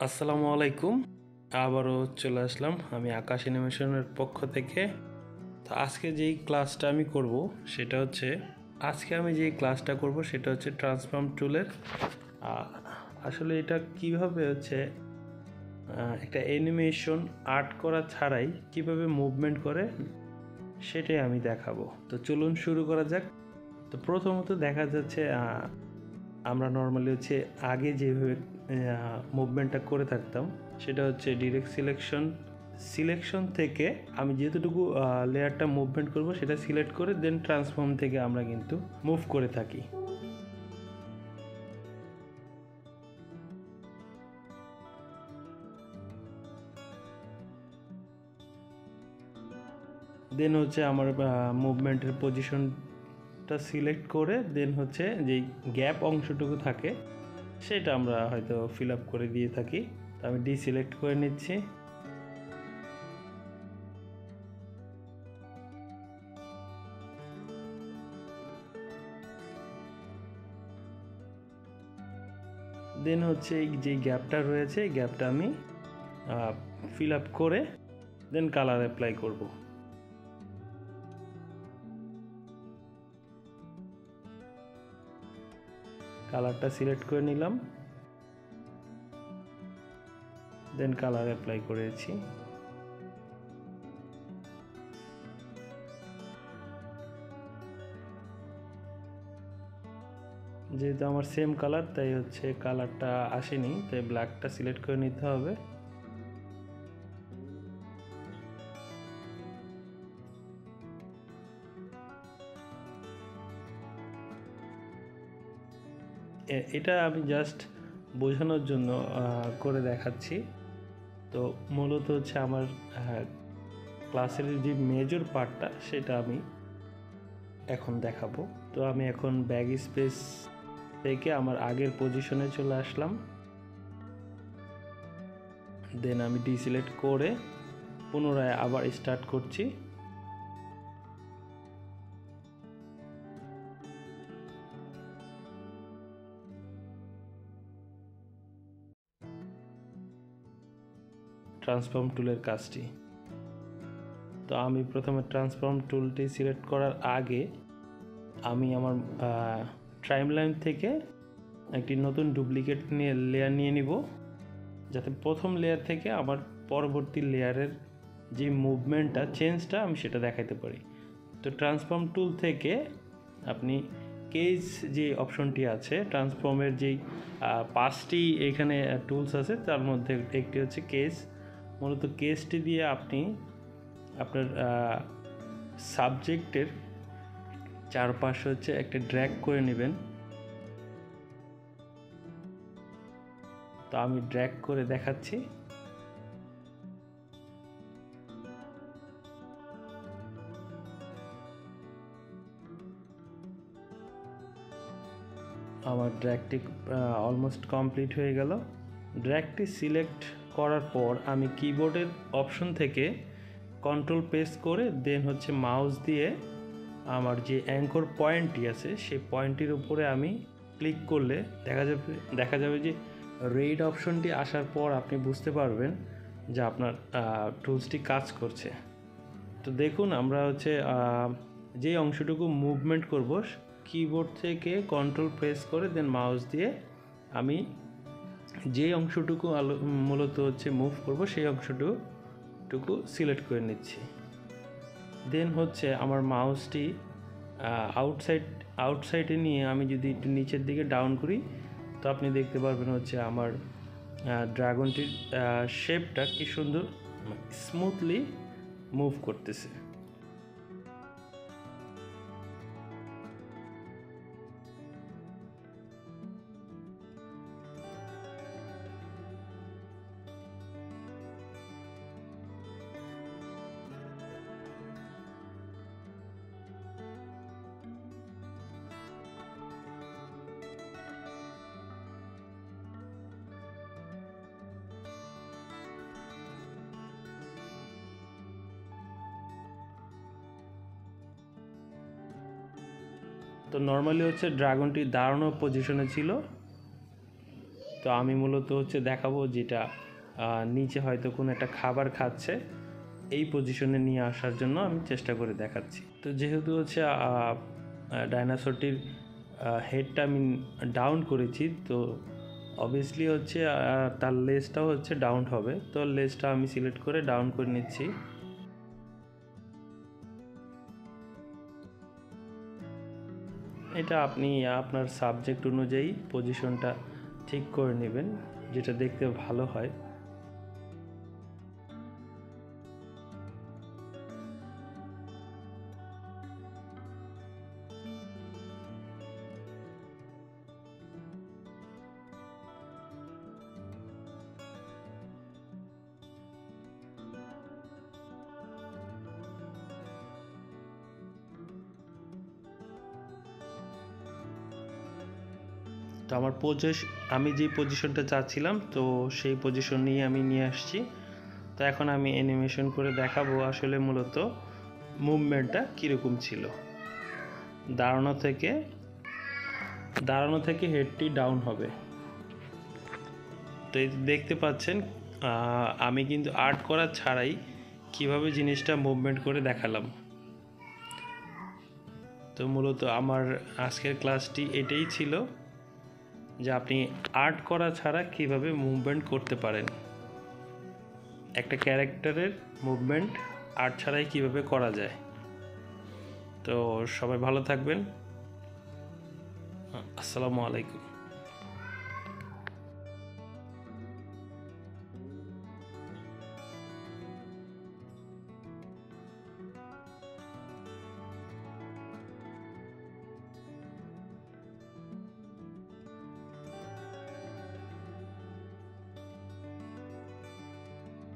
আসসালামু আলাইকুম। আবারও চলে আসলাম আমি আকাশানিমেশনের পক্ষ থেকে। তো আজকে যেই ক্লাসটা আমি করব সেটা হচ্ছে ট্রান্সফর্ম টুলের। আসলে এটা কিভাবে হচ্ছে একটা অ্যানিমেশন আর্ট করা ছাড়াই কিভাবে মুভমেন্ট করে সেটাই আমি দেখাবো। তো চলুন শুরু করা যাক। তো প্রথমত দেখা যাচ্ছে আমরা নর্মালি হচ্ছে আগে যেভাবে মুভমেন্টটা করে থাকতাম সেটা হচ্ছে ডিরেক্ট সিলেকশন থেকে আমি যেতটুকু লেয়ারটা মুভমেন্ট করব সেটা সিলেক্ট করে দেন ট্রান্সফর্ম থেকে আমরা কিন্তু মুভ করে থাকি। দেন হচ্ছে আমার মুভমেন্টের পজিশনটা সিলেক্ট করে দেন হচ্ছে যেই গ্যাপ অংশটুকু থাকে সেটা আমরা হয়তো ফিল আপ করে দিয়ে থাকি। তো আমি ডিসিলেক্ট করে নিচ্ছি। দেন হচ্ছে এই যে গ্যাপটা রয়েছে এই গ্যাপটা আমি ফিল আপ করে দেন কালার অ্যাপ্লাই করব। কালারটা সিলেক্ট করে নিলাম, দেন কালার অ্যাপ্লাই করেছি। যেহেতু আমার সেম কালার তাই হচ্ছে কালারটা আসেনি, তাই ব্ল্যাকটা সিলেক্ট করে নিতে হবে। এটা আমি জাস্ট বোঝানোর জন্য করে দেখাচ্ছি। তো মূলত হচ্ছে আমার ক্লাসের যে মেজর পার্টটা সেটা আমি এখন দেখাবো। তো আমি এখন ব্যাগ স্পেস থেকে আমার আগের পজিশনে চলে আসলাম। দেন আমি ডিসিলেক্ট করে পুনরায় আবার স্টার্ট করছি। ট্রান্সফর্ম টুলের কাজটি। তো আমি প্রথমে ট্রান্সফর্ম টুলটি সিলেক্ট করার আগে আমি আমার টাইমলাইন থেকে একটি নতুন ডুপ্লিকেট লেয়ার নিয়ে নিব, যাতে প্রথম লেয়ার থেকে আমার পরবর্তী লেয়ারের যে মুভমেন্টটা চেঞ্জটা আমি সেটা দেখাতে পারি। তো ট্রান্সফর্ম টুল থেকে আপনি কেজ যে অপশনটি আছে, ট্রান্সফর্মের যেই 5টি এখানে টুলস আছে তার মধ্যে একটি হচ্ছে কেজ। মূলত কেজটি দিয়ে আপনি আপনার সাবজেক্টের চারপাশে হচ্ছে একটা ড্র্যাগ করে নেবেন। তো আমি ড্র্যাগ করে দেখাচ্ছি। আমার ড্র্যাগটি অলমোস্ট কমপ্লিট হয়ে গেল। ড্র্যাগটি সিলেক্ট করার পর আমি কিবোর্ডের অপশন থেকে কন্ট্রোল প্রেস করে দেন হচ্ছে মাউস দিয়ে আমার যে অ্যাঙ্কর পয়েন্টটি আছে সেই পয়েন্টটির উপরে আমি ক্লিক করলে দেখা যাবে যে রেড অপশনটি আসার পর আপনি বুঝতে পারবেন যে আপনার টুলসটি কাজ করছে। তো দেখুন আমরা হচ্ছে যে অংশটুকু মুভমেন্ট করব কিবোর্ড থেকে কন্ট্রোল প্রেস করে দেন মাউস দিয়ে আমি যে অংশটুকু মূলত হচ্ছে মুভ করব সেই অংশটুকু সিলেক্ট করে নিচ্ছি। দেন হচ্ছে আমার মাউসটি আউটসাইডে নিয়ে আমি যদি একটু নিচের দিকে ডাউন করি তো আপনি দেখতে পারবেন হচ্ছে আমার ড্রাগনটির শেপটা কি সুন্দর স্মুথলি মুভ করতেছে। তো নর্মালি হচ্ছে ড্রাগনটি দাঁড়ানো পজিশনে ছিল, তো আমি মূলত হচ্ছে দেখাবো যেটা নিচে হয়তো কোনো একটা খাবার খাচ্ছে, এই পজিশনে নিয়ে আসার জন্য আমি চেষ্টা করে দেখাচ্ছি। তো যেহেতু হচ্ছে ডাইনোসরটির হেডটা আমি ডাউন করেছি, তো অবভিয়াসলি হচ্ছে তার লেজটাও হচ্ছে ডাউন হবে। তো লেজটা আমি সিলেক্ট করে ডাউন করে নিচ্ছি। এটা আপনি আপনার সাবজেক্ট অনুযায়ী পজিশনটা ঠিক করে নেবেন, যেটা দেখতে ভালো হয়। তো আমি যে পজিশনটা চাচ্ছিলাম, তো সেই পজিশন নিয়ে আমি নিয়ে আসছি। তো এখন আমি অ্যানিমেশন করে দেখাবো আসলে মূলত মুভমেন্টটা কীরকম ছিল। দাঁড়ানো থেকে হেডটি ডাউন হবে। তো এই দেখতে পাচ্ছেন আমি কিন্তু আর্ট করা ছাড়াই কিভাবে জিনিসটা মুভমেন্ট করে দেখালাম। তো মূলত আমার আজকের ক্লাসটি এটাই ছিল যে আপনি আর্ট করা ছাড়া কিভাবে মুভমেন্ট করতে পারেন, একটা ক্যারেক্টারের মুভমেন্ট আর্ট ছাড়াই কিভাবে করা যায়। তো সবাই ভালো থাকবেন। আসসালামু আলাইকুম।